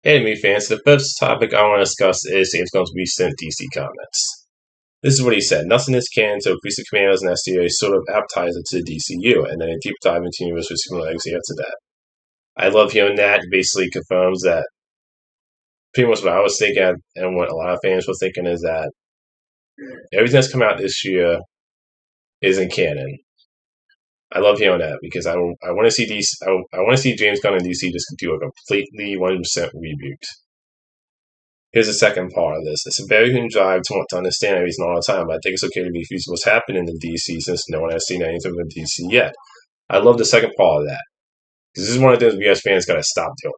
Anime fans, the first topic I want to discuss is James Gunn's recent DC comments. This is what he said. Nothing is canon to Priest of Commandos and SDA sort of appetizer to the DCU, and then a deep dive into Universe with Superman Legacy after that. I love hearing that. It basically confirms that pretty much what I was thinking and what a lot of fans were thinking is that everything that's come out this year isn't canon. I love hearing that because I want to see I want to see James Gunn and DC just do a completely 100% reboot. Here's the second part of this. It's a very human drive to want to understand everything all the time, but I think it's okay to be confused what's happening in DC since no one has seen anything from DC yet. I love the second part of that. This is one of the things we as fans gotta stop doing.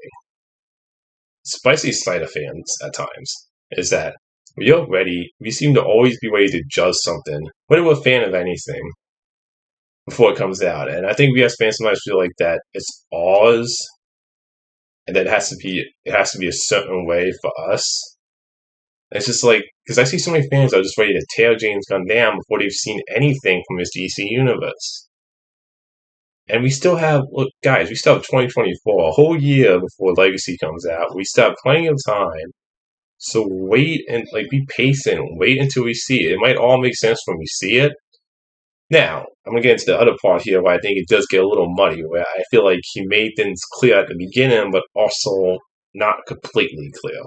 Spicy Slider fans at times is that we seem to always be ready to judge something, whether we're a fan of anything, before it comes out. And I think we as fans sometimes feel like that it's ours and that it has to be a certain way for us. And it's just like, because I see so many fans that are just ready to tear James Gunn down before they've seen anything from his DC universe. And we still have 2024, a whole year before Legacy comes out. We still have plenty of time. So wait and be patient. Wait until we see it. It might all make sense when we see it. Now, I'm going to get into the other part here where I think it does get a little muddy, where I feel like he made things clear at the beginning, but also not completely clear.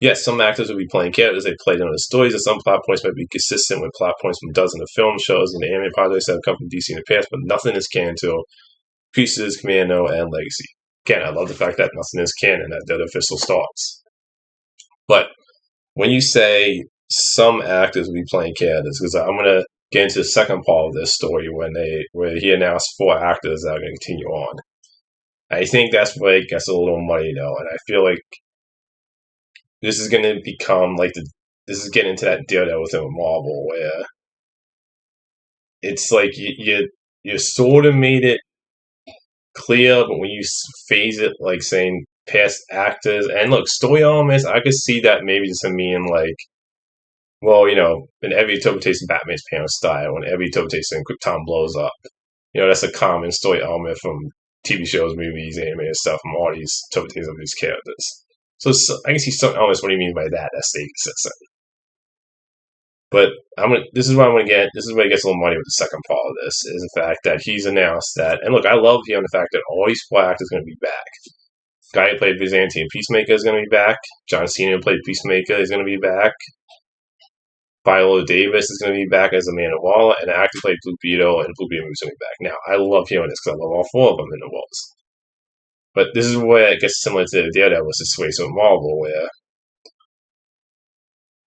Yes, some actors will be playing characters they played in the stories, and some plot points might be consistent with plot points from dozens of film shows and anime projects that have come from DC in the past, but nothing is canon to Pieces, Commando, and Legacy. Again, I love the fact that nothing is canon, that they're the official starts. But when you say some actors will be playing characters, because I'm going to get into the second part of this story where he announced 4 actors that are going to continue on. I think that's where it gets a little muddy though, and I feel like this is going to become this is getting into that Daredevil within Marvel where it's like you sort of made it clear, but when you phase it like saying past actors and look story elements, I could see that maybe just mean like, well, in every interpretation, Batman's parents die. When every interpretation, Krypton blows up. That's a common story element from TV shows, movies, anime, and stuff from all these interpretations of these characters. So I can see some elements. What do you mean by that? That stay consistent. But this is where it gets a little muddy with the second part of this, is the fact that he's announced that, and look, I love hearing the fact that all these 4 actors are going to be back. The guy who played Vigilante and Peacemaker is going to be back. John Cena who played Peacemaker is going to be back. Viola Davis is going to be back as Amanda Waller, and the actor played Blue Beetle, and Blue Beetle is going to be back. Now, I love hearing this because I love all 4 of them in the roles. But this is where it gets similar to the Daredevil situation with Marvel, where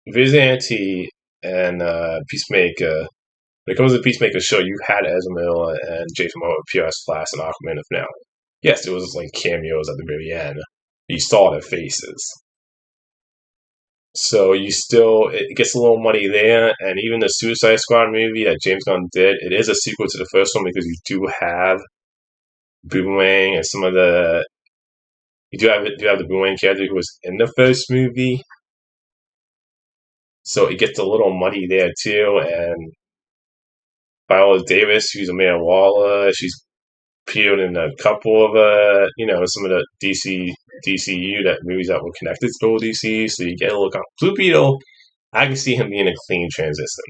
Vigilante and Peacemaker, when it comes to the Peacemaker show, you had Ezra Miller and Jason Momoa appear as Flash and Aquaman in the finale. Yes, it was like cameos at the very end. You saw their faces. So it gets a little muddy there, and even the Suicide Squad movie that James Gunn did, it is a sequel to the first one because you do have Boomerang and you do have the Boomerang character who was in the first movie. So it gets a little muddy there too, and Viola Davis, who's Amanda Waller, she's appeared in a couple of some of the DCEU movies that were connected to old DC, so you get a little Blue Beetle. I can see him being a clean transition.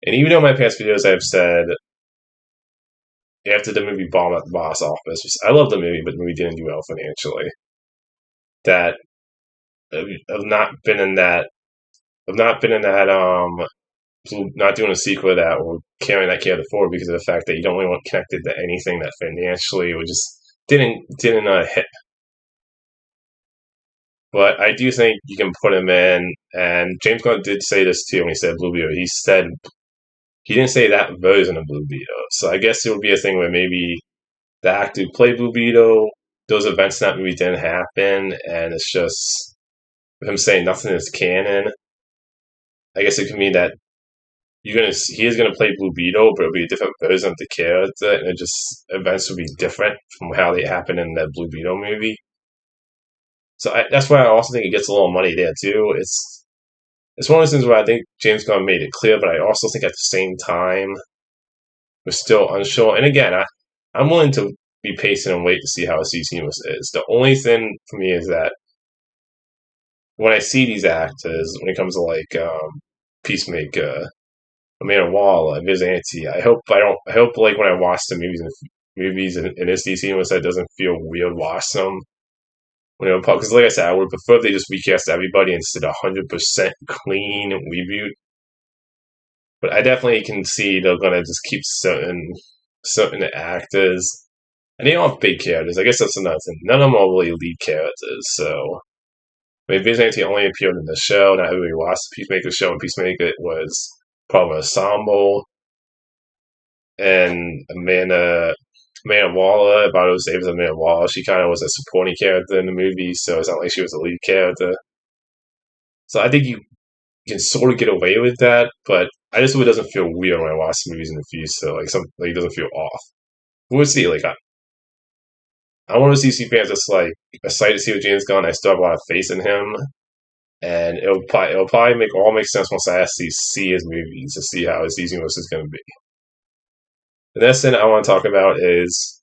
And even though in my past videos I've said after the movie bombed at the box office, I love the movie, but the movie didn't do well financially. That I've not doing a sequel to that or carrying that character forward because of the fact that you don't really want connected to anything that financially or just didn't hit. But I do think you can put him in, and James Gunn did say this too when he said Blue Beetle. He said he didn't say that version of Blue Beetle. So I guess it would be a thing where maybe the actor who played Blue Beetle, those events in that movie didn't happen, and it's just him saying nothing is canon. I guess it could mean that he is gonna play Blue Beetle, but it'll be a different version of the character, and events will be different from how they happen in that Blue Beetle movie. So that's why I also think it gets a little muddy there too. It's one of those things where I think James Gunn made it clear, but I also think at the same time we're still unsure. And again, I'm willing to be patient and wait to see how a DC Universe is. The only thing for me is that when I see these actors, when it comes to Peacemaker, Amanda Waller, Vigilante, I hope like when I watch the movies in this DC Universe, that doesn't feel weird watching them. Because like I said, I would prefer if they just recast everybody instead of 100% clean reboot. But I definitely can see they're gonna just keep certain actors, and they aren't big characters. I guess that's another thing. None of them are really lead characters. So, I mean, Vigilante only appeared in the show. Not everybody watched the Peacemaker show, and Peacemaker was part of an ensemble. And Amanda Waller, about to say it was Amanda Waller. She kind of was a supporting character in the movie, so it's not like she was a lead character. So I think you can sort of get away with that, but I just hope it doesn't feel weird when I watch the movies in the future. So it doesn't feel off. We'll see. I want to see fans just excited to see what James Gunn. I still have a lot of faith in him, and it'll probably make sense once I actually see his movies to see how his DC universe is going to be. The next thing I want to talk about is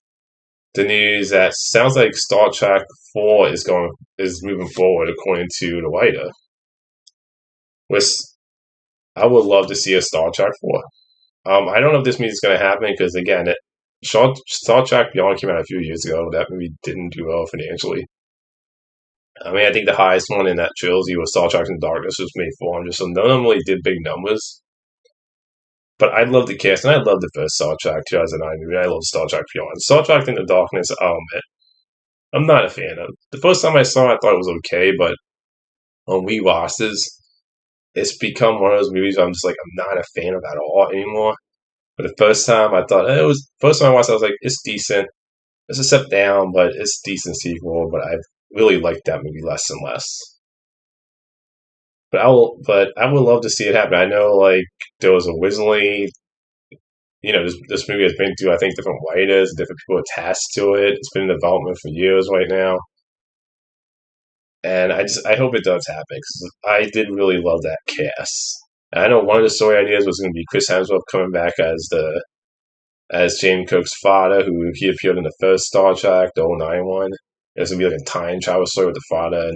the news that sounds like Star Trek 4 is moving forward according to the writer. Which I would love to see a Star Trek 4. I don't know if this movie is going to happen because again, Star Trek Beyond came out a few years ago. That movie didn't do well financially. I mean, I think the highest one in that trilogy was Star Trek Into Darkness, which made 400. So none of them really did big numbers. But I love the cast, and I love the first Star Trek 2009 movie. I love Star Trek Beyond. Star Trek Into Darkness, I'm not a fan of. The first time I saw it, I thought it was okay, but on rewatches, it's become one of those movies where I'm just like, I'm not a fan of at all anymore. But the first time I thought, first time I watched it, I was like, it's decent. It's a step down, but it's a decent sequel, but I really liked that movie less and less. But I would love to see it happen. I know, there was originally, this movie has been through, I think, different writers, different people attached to it. It's been in development for years right now. And I hope it does happen, because I did really love that cast. And I know one of the story ideas was going to be Chris Hemsworth coming back as James Cook's father, who he appeared in the first Star Trek, the 09 one. It was going to be like a time travel story with the father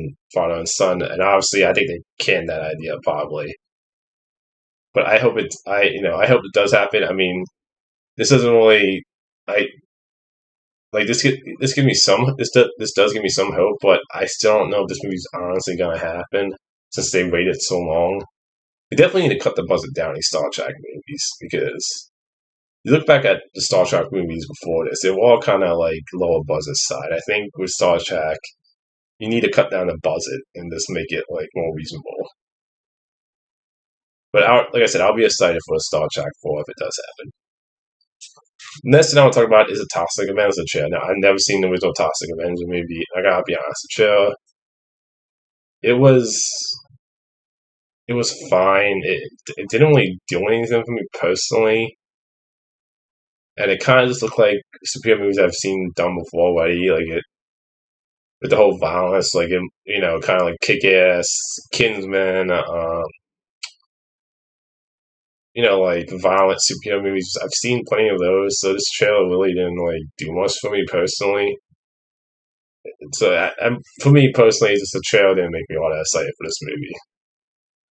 and son. And obviously, I think they canned that idea probably. But I hope I hope it does happen. I mean, this doesn't really, this give me this does give me some hope, but I still don't know if this movie's honestly going to happen since they waited so long. They definitely need to cut the budget down in these Star Trek movies, because you look back at the Star Trek movies before this, they were all kind of lower budget side. I think with Star Trek, you need to cut down the budget and just make it more reasonable. But like I said, I'll be excited for a Star Trek 4 if it does happen. Next thing I want to talk about is a Toxic Avenger trailer. Now, I've never seen the original Toxic Avenger movie. I gotta be honest, the trailer, it was fine. It didn't really do anything for me personally. And it kind of just looked like superhero movies I've seen done before already, with the whole violence, kind of like Kick-Ass, Kingsman, violent superhero movies. I've seen plenty of those, so this trailer really didn't do much for me personally. So for me personally, just the trailer didn't make me all that excited for this movie.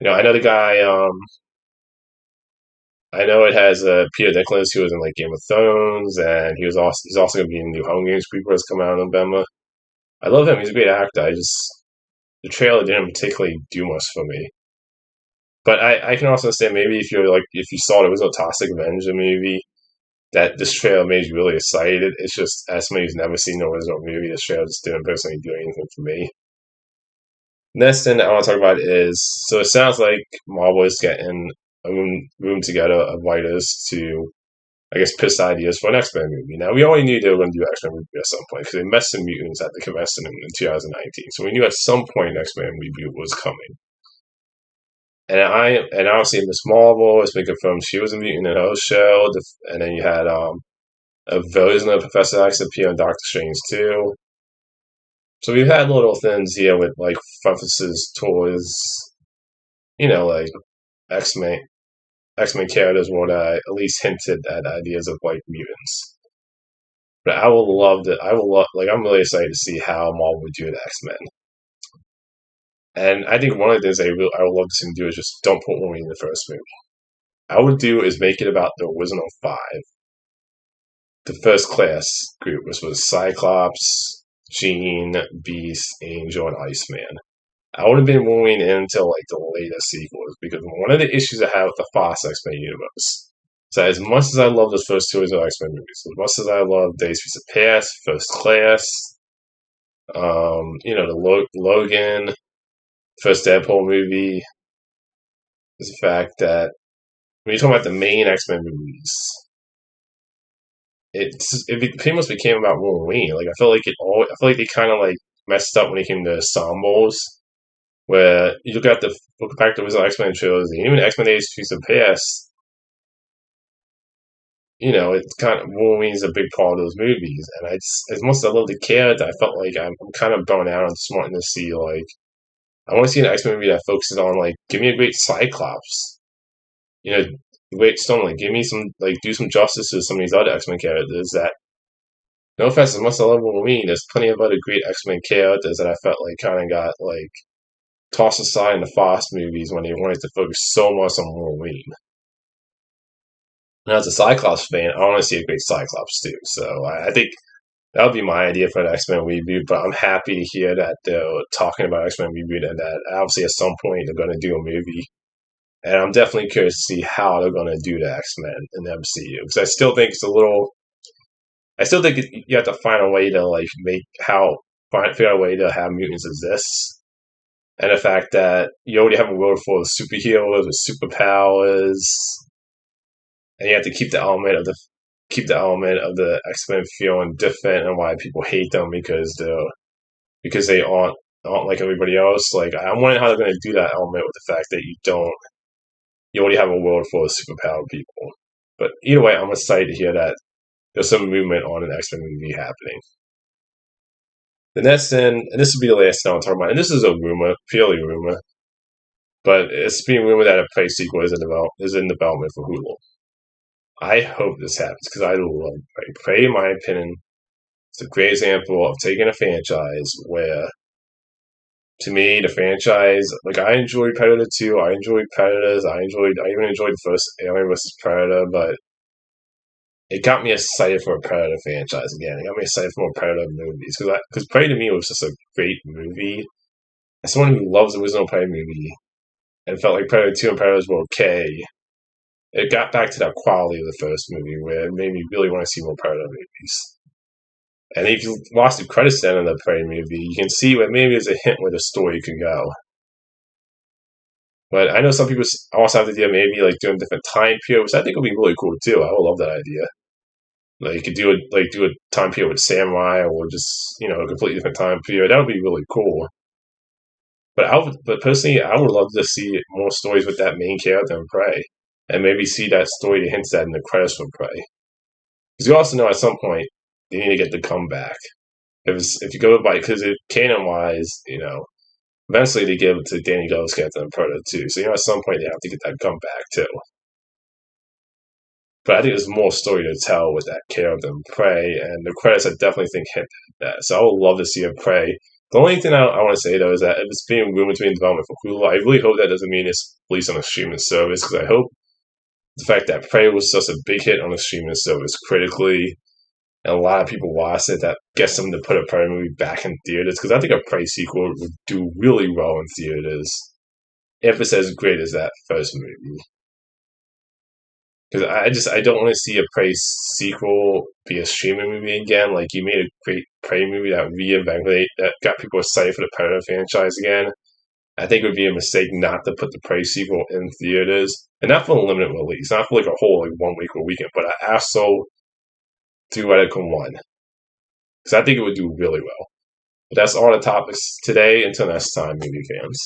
I know the guy. I know it has Peter Dinklage, who was in Game of Thrones, and he's also going to be in the new Hunger Games prequel that's coming out in November. I love him; he's a great actor. The trailer didn't particularly do much for me. But I can also understand maybe if you saw there was a Toxic Avenger movie, that this trailer made you really excited. It's just, as somebody who's never seen the original movie, this trailer just didn't personally do anything for me. Next thing I want to talk about is, so it sounds like Marvel is getting a room together of writers to, I guess, pitch ideas for an X-Men movie. Now, we already knew they were going to do X-Men movie at some point, because they messed the mutants at the convention in 2019. So we knew at some point an X-Men reboot was coming. And obviously Miss Marvel has been confirmed she was a mutant in her show, and then you had a version of Professor X appear in Doctor Strange too. So we've had little things here with references towards, X-Men characters where I at least hinted at ideas of mutants. But I will love that. I will love, like, I'm really excited to see how Marvel would do the X-Men. And I think one of the things I would love to see them do is just don't put Wolverine in the first movie. I would do is make it about the original five, the first class group, which was Cyclops, Jean, Beast, Angel, and Iceman. I would have been Wolverine until like the later sequels because one of the issues I have with the Fox X-Men universe. So as much as I love those first two original X-Men movies, as much as I love Days of Future Past, First Class, the Logan, first Deadpool movie, is the fact that when you're talking about the main X-Men movies, it pretty much became about Wolverine. Like I feel like they kind of like messed up when it came to ensembles. Where you look back to the original X-Men trilogy, even X-Men Days of Future Past, it's kind of Wolverine's a big part of those movies, and as much as I love the character, I felt like I'm kind of burnt out on just wanting to see like I want to see an X-Men movie that focuses on like give me a great Cyclops, great Stone, like give me some like do some justice to some of these other X-Men characters that. No offense, as much as I love Wolverine, there's plenty of other great X-Men characters that I felt like kind of got like tossed aside in the Fox movies when they wanted to focus so much on Wolverine. Now, as a Cyclops fan, I want to see a great Cyclops too. So I think that would be my idea for an X-Men reboot. But I'm happy to hear that they're talking about X-Men reboot and that obviously at some point they're going to do a movie. And I'm definitely curious to see how they're going to do the X-Men in the MCU because I still think it's a little. I still think you have to find a way to like figure out a way to have mutants exist. And the fact that you already have a world full of superheroes with superpowers, and you have to keep the element of the X-Men feeling different and why people hate them because they aren't like everybody else. Like I'm wondering how they're going to do that element with the fact that you already have a world full of superpowered people. But either way, I'm excited to hear that there's some movement on an X-Men movie happening. The next thing, and this will be the last thing I'll talk about, and this is a rumor, purely rumor, but it's being rumored that a Prey sequel is in development for Hulu. I hope this happens because I love Prey. Prey, in my opinion, is a great example of taking a franchise where, to me, the franchise, like I enjoyed Predator 2, I enjoyed Predators, I even enjoyed the first Alien vs. Predator, but it got me excited for a Predator franchise again. It got me excited for more Predator movies because Prey to me was just a great movie. As someone who loves the original Prey movie and felt like Predator 2 and Predators were okay, it got back to that quality of the first movie where it made me really want to see more Predator movies. And if you watch the credits end of the Prey movie, you can see where maybe there's a hint where the story could go. But I know some people also have the idea maybe like doing different time periods, which I think would be really cool too. I would love that idea. Like you could do a time period with samurai or just a completely different time period. That would be really cool. But personally, I would love to see more stories with that main character in Prey, and maybe see that story that hints at in the credits from Prey. Because you also know at some point they need to get the comeback. If you go by because canon wise, eventually they give it to Danny Glover's character in Predator too. So at some point they have to get that comeback too. But I think there's more story to tell with that character in Prey, and the credits I definitely think hint at that. So I would love to see a Prey. The only thing I want to say though is that if it's being rumored to be in development for Hulu, I really hope that doesn't mean it's released on a streaming service because I hope the fact that Prey was such a big hit on a streaming service critically, and a lot of people watched it, that gets them to put a Prey movie back in theaters because I think a Prey sequel would do really well in theaters if it's as great as that first movie. Because I don't want to see a Prey sequel be a streaming movie again. Like you made a great Prey movie that got people excited for the Predator franchise again. I think it would be a mistake not to put the Prey sequel in theaters, and not for a limited release, not for like a whole 1 week or weekend, but an actual theoretical one. Because I think it would do really well. But that's all the topics today. Until next time, movie fans.